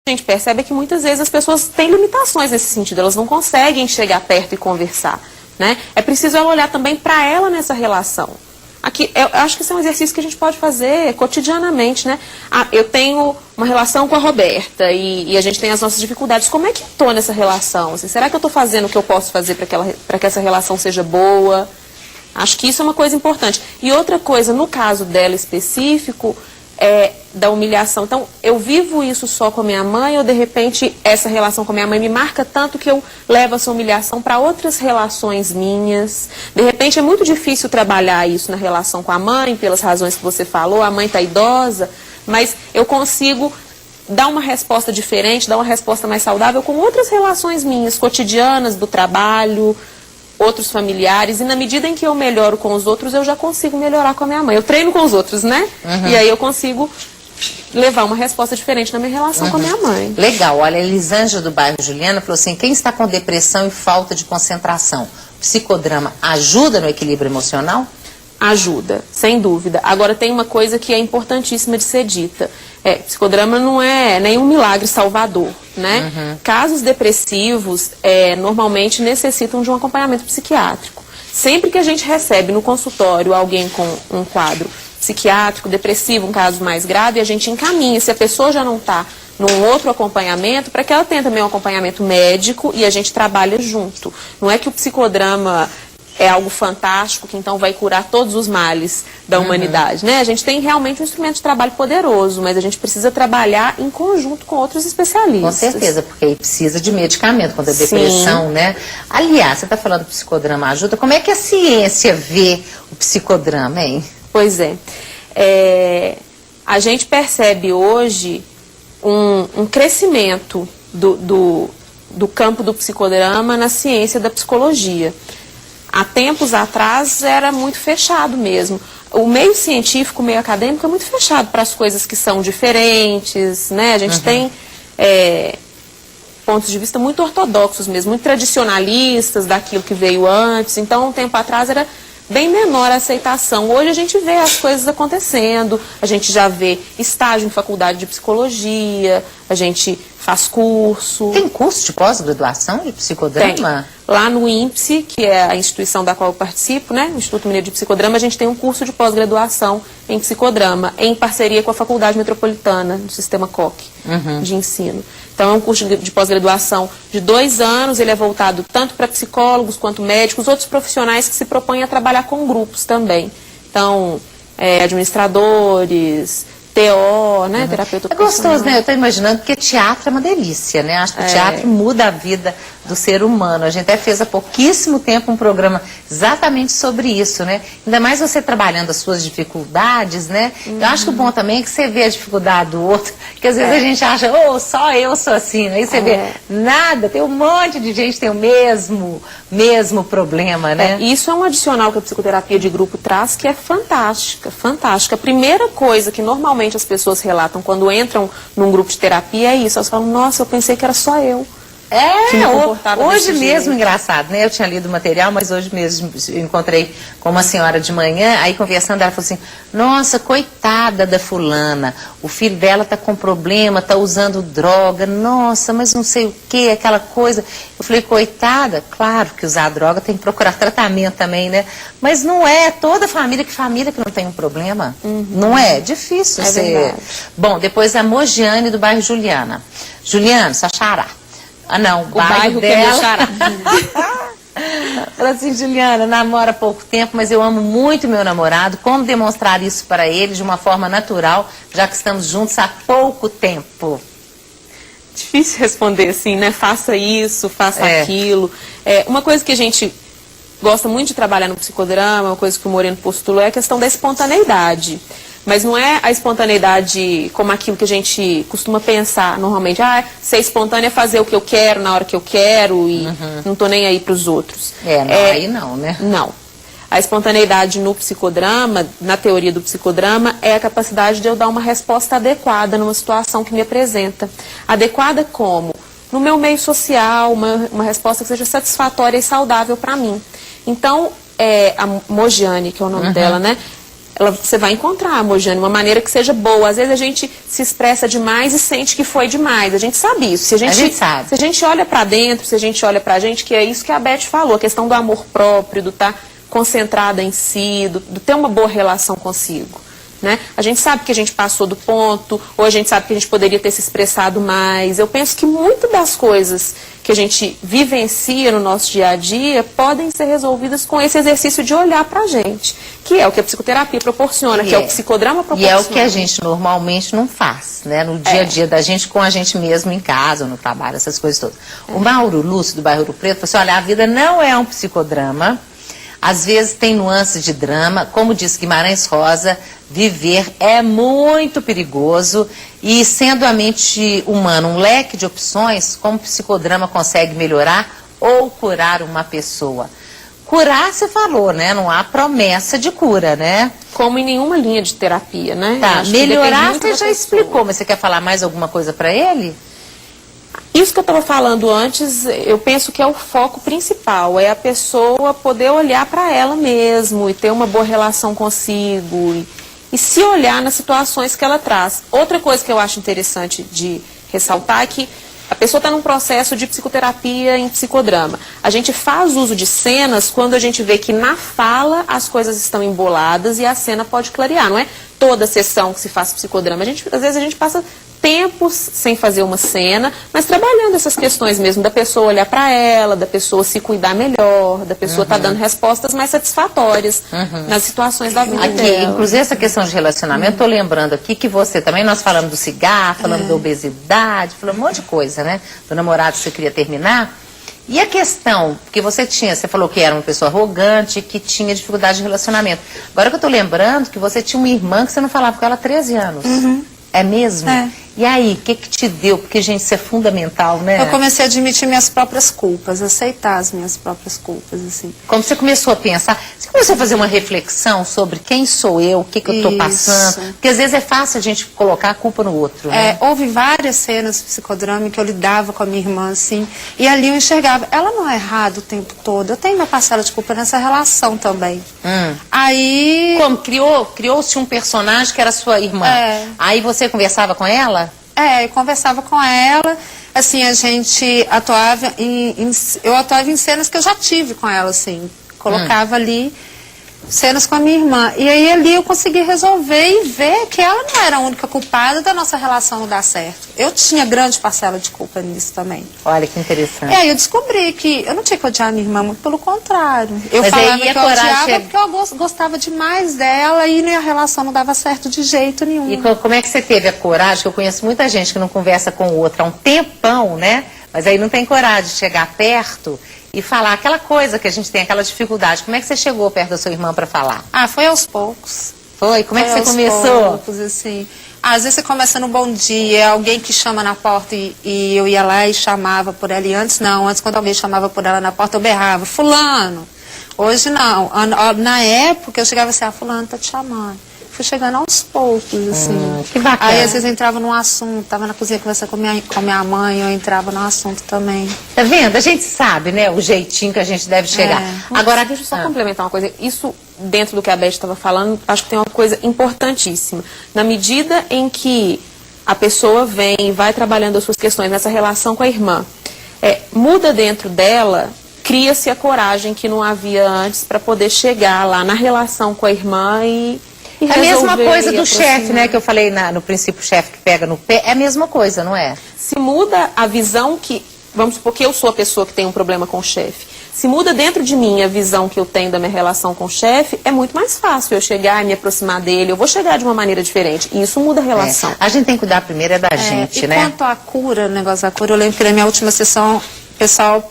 a gente percebe é que muitas vezes as pessoas têm limitações nesse sentido, elas não conseguem chegar perto e conversar, né? É preciso ela olhar também para ela nessa relação. Aqui, eu acho que esse é um exercício que a gente pode fazer cotidianamente, né? Ah, eu tenho uma relação com a Roberta e a gente tem as nossas dificuldades. Como é que eu estou nessa relação? Assim, será que eu estou fazendo o que eu posso fazer para que essa relação seja boa? Acho que isso é uma coisa importante. E outra coisa, no caso dela específico, é da humilhação. Então, eu vivo isso só com a minha mãe ou, de repente, essa relação com a minha mãe me marca tanto que eu levo essa humilhação para outras relações minhas. De repente, é muito difícil trabalhar isso na relação com a mãe, pelas razões que você falou, a mãe está idosa, mas eu consigo dar uma resposta diferente, dar uma resposta mais saudável com outras relações minhas, cotidianas, do trabalho, outros familiares, e na medida em que eu melhoro com os outros, eu já consigo melhorar com a minha mãe. Eu treino com os outros, né? E aí eu consigo levar uma resposta diferente na minha relação com a minha mãe. Legal. Olha, a Elisângela do bairro Juliana falou assim, quem está com depressão e falta de concentração, psicodrama ajuda no equilíbrio emocional? Ajuda, sem dúvida. Agora tem uma coisa que é importantíssima de ser dita. Psicodrama não é nenhum milagre salvador, né? Casos depressivos normalmente necessitam de um acompanhamento psiquiátrico. Sempre que a gente recebe no consultório alguém com um quadro psiquiátrico, depressivo, um caso mais grave, a gente encaminha. Se a pessoa já não está num outro acompanhamento, para que ela tenha também um acompanhamento médico e a gente trabalha junto. Não é que o psicodrama é algo fantástico, que então vai curar todos os males da humanidade, né? A gente tem realmente um instrumento de trabalho poderoso, mas a gente precisa trabalhar em conjunto com outros especialistas. Com certeza, porque aí precisa de medicamento contra a depressão, né? Aliás, você está falando que o psicodrama ajuda, como é que a ciência vê o psicodrama, hein? Pois é. A gente percebe hoje um crescimento do campo do psicodrama na ciência da psicologia. Há tempos atrás era muito fechado mesmo. O meio científico, o meio acadêmico é muito fechado para as coisas que são diferentes, né? A gente tem pontos de vista muito ortodoxos mesmo, muito tradicionalistas daquilo que veio antes. Então, um tempo atrás era bem menor a aceitação. Hoje a gente vê as coisas acontecendo, a gente já vê estágio em faculdade de psicologia, a gente faz curso. Tem curso de pós-graduação de psicodrama? Tem. Lá no INPSE, que é a instituição da qual eu participo, né, o Instituto Mineiro de Psicodrama, a gente tem um curso de pós-graduação em psicodrama, em parceria com a Faculdade Metropolitana do Sistema COC de ensino. Então é um curso de pós-graduação de 2 anos, ele é voltado tanto para psicólogos quanto médicos, outros profissionais que se propõem a trabalhar com grupos também. Então, administradores, TO, né, terapeuta ocupacional. É gostoso, né? Eu estou imaginando, porque teatro é uma delícia, né? Acho que o teatro muda a vida do ser humano. A gente até fez há pouquíssimo tempo um programa exatamente sobre isso, né? Ainda mais você trabalhando as suas dificuldades, né? Eu acho que o bom também é que você vê a dificuldade do outro, que às vezes a gente acha, só eu sou assim, aí você vê, nada, tem um monte de gente que tem o mesmo problema, né? Isso é um adicional que a psicoterapia de grupo traz, que é fantástica, fantástica. A primeira coisa que normalmente as pessoas relatam quando entram num grupo de terapia é isso, elas falam, nossa, eu pensei que era só eu. Hoje mesmo, engraçado, né? Eu tinha lido o material, mas hoje mesmo eu encontrei com uma senhora de manhã, aí conversando, ela falou assim, nossa, coitada da fulana, o filho dela tá com problema, tá usando droga, nossa, mas não sei o que, aquela coisa. Eu falei, coitada, claro que usar droga tem que procurar tratamento também, né? Mas não é toda família que não tem um problema. Não é? Difícil ser. Verdade. Bom, depois a Mogiane do bairro Juliana. Juliana, Saxará. Ah, não, o bairro dela. Fala assim, Juliana, namora há pouco tempo, mas eu amo muito meu namorado. Como demonstrar isso para ele de uma forma natural, já que estamos juntos há pouco tempo? Difícil responder assim, né? Faça isso, faça aquilo. Uma coisa que a gente gosta muito de trabalhar no psicodrama, uma coisa que o Moreno postulou, é a questão da espontaneidade. Mas não é a espontaneidade como aquilo que a gente costuma pensar normalmente. Ser espontâneo é fazer o que eu quero, na hora que eu quero e não tô nem aí para os outros. Aí não, né? Não. A espontaneidade no psicodrama, na teoria do psicodrama, é a capacidade de eu dar uma resposta adequada numa situação que me apresenta. Adequada como? No meu meio social, uma resposta que seja satisfatória e saudável para mim. Então, a Mogiane, que é o nome dela, né? você vai encontrar, Mojane, uma maneira que seja boa. Às vezes a gente se expressa demais e sente que foi demais. A gente sabe isso. Se a gente sabe. Se a gente olha pra dentro, se a gente olha pra gente, que é isso que a Beth falou, a questão do amor próprio, do estar concentrada em si, do ter uma boa relação consigo. Né? A gente sabe que a gente passou do ponto, ou a gente sabe que a gente poderia ter se expressado mais. Eu penso que muitas das coisas que a gente vivencia no nosso dia a dia podem ser resolvidas com esse exercício de olhar pra gente, que é o que a psicoterapia proporciona, que é o psicodrama proporciona. E é o que a gente normalmente não faz, né? No dia a dia da gente, com a gente mesmo em casa, ou no trabalho, essas coisas todas. O Mauro Lúcio, do bairro Ouro Preto, falou assim, olha, a vida não é um psicodrama. Às vezes tem nuances de drama, como diz Guimarães Rosa, viver é muito perigoso e sendo a mente humana um leque de opções, como o psicodrama consegue melhorar ou curar uma pessoa? Curar, você falou, né? Não há promessa de cura, né? Como em nenhuma linha de terapia, né? Tá, melhorar você já explicou, mas você quer falar mais alguma coisa para ele? Isso que eu estava falando antes, eu penso que é o foco principal, é a pessoa poder olhar para ela mesmo e ter uma boa relação consigo e se olhar nas situações que ela traz. Outra coisa que eu acho interessante de ressaltar é que a pessoa está num processo de psicoterapia em psicodrama. A gente faz uso de cenas quando a gente vê que na fala as coisas estão emboladas e a cena pode clarear. Não é toda sessão que se faz psicodrama. Às vezes a gente passa tempos sem fazer uma cena, mas trabalhando essas questões mesmo, da pessoa olhar para ela, da pessoa se cuidar melhor, da pessoa estar dando respostas mais satisfatórias nas situações da vida dela. Inclusive essa questão de relacionamento, estou lembrando aqui que você também, nós falamos do cigarro, falamos da obesidade, falamos um monte de coisa, né? Do namorado que você queria terminar. E a questão, porque você falou que era uma pessoa arrogante, que tinha dificuldade de relacionamento. Agora que eu estou lembrando que você tinha uma irmã que você não falava com ela há 13 anos. É mesmo? É. E aí, o que te deu? Porque, gente, isso é fundamental, né? Eu comecei a admitir minhas próprias culpas, aceitar as minhas próprias culpas, assim. Como você começou a pensar, você começou a fazer uma reflexão sobre quem sou eu, o que eu estou passando? Porque às vezes é fácil a gente colocar a culpa no outro, né? Houve várias cenas de psicodrama que eu lidava com a minha irmã, assim, e ali eu enxergava, ela não é errada o tempo todo, eu tenho uma parcela de culpa nessa relação também. Aí... Como? Criou-se um personagem que era sua irmã. Aí você conversava com ela? Eu conversava com ela, assim, a gente atuava eu atuava em cenas que eu já tive com ela, assim, colocava ali cenas com a minha irmã, e aí ali eu consegui resolver e ver que ela não era a única culpada da nossa relação não dar certo. Eu tinha grande parcela de culpa nisso também. Olha que interessante. Eu descobri que eu não tinha que odiar a minha irmã, muito pelo contrário. Eu Mas falava aí que eu odiava porque eu gostava demais dela e a relação não dava certo de jeito nenhum. E como é que você teve a coragem? Que eu conheço muita gente que não conversa com o outro há um tempão, né? Mas aí não tem coragem de chegar perto e falar aquela coisa que a gente tem, aquela dificuldade. Como é que você chegou perto da sua irmã para falar? Foi aos poucos. Foi? Como é que você começou? Poucos, assim. Às vezes você começa no bom dia, alguém que chama na porta e eu ia lá e chamava por ela. E antes quando alguém chamava por ela na porta eu berrava, fulano. Hoje não. Na época eu chegava assim, fulano tá te chamando. Fui chegando aos poucos, assim. Que bacana. Aí às vezes eu entrava num assunto, tava na cozinha conversando com minha mãe, eu entrava num assunto também. Tá vendo? A gente sabe, né, o jeitinho que a gente deve chegar. Agora, deixa eu só complementar uma coisa. Isso, dentro do que a Beth estava falando, acho que tem uma coisa importantíssima. Na medida em que a pessoa vem e vai trabalhando as suas questões nessa relação com a irmã, muda dentro dela, cria-se a coragem que não havia antes para poder chegar lá na relação com a irmã e é a mesma coisa do chefe, né? Que eu falei no princípio, chefe que pega no pé. É a mesma coisa, não é? Se muda a visão que... Vamos supor que eu sou a pessoa que tem um problema com o chefe. Se muda dentro de mim a visão que eu tenho da minha relação com o chefe, é muito mais fácil eu chegar e me aproximar dele. Eu vou chegar de uma maneira diferente. E isso muda a relação. A gente tem que cuidar primeiro da gente, né? E quanto à cura, o negócio da cura, eu lembro que na minha última sessão, o pessoal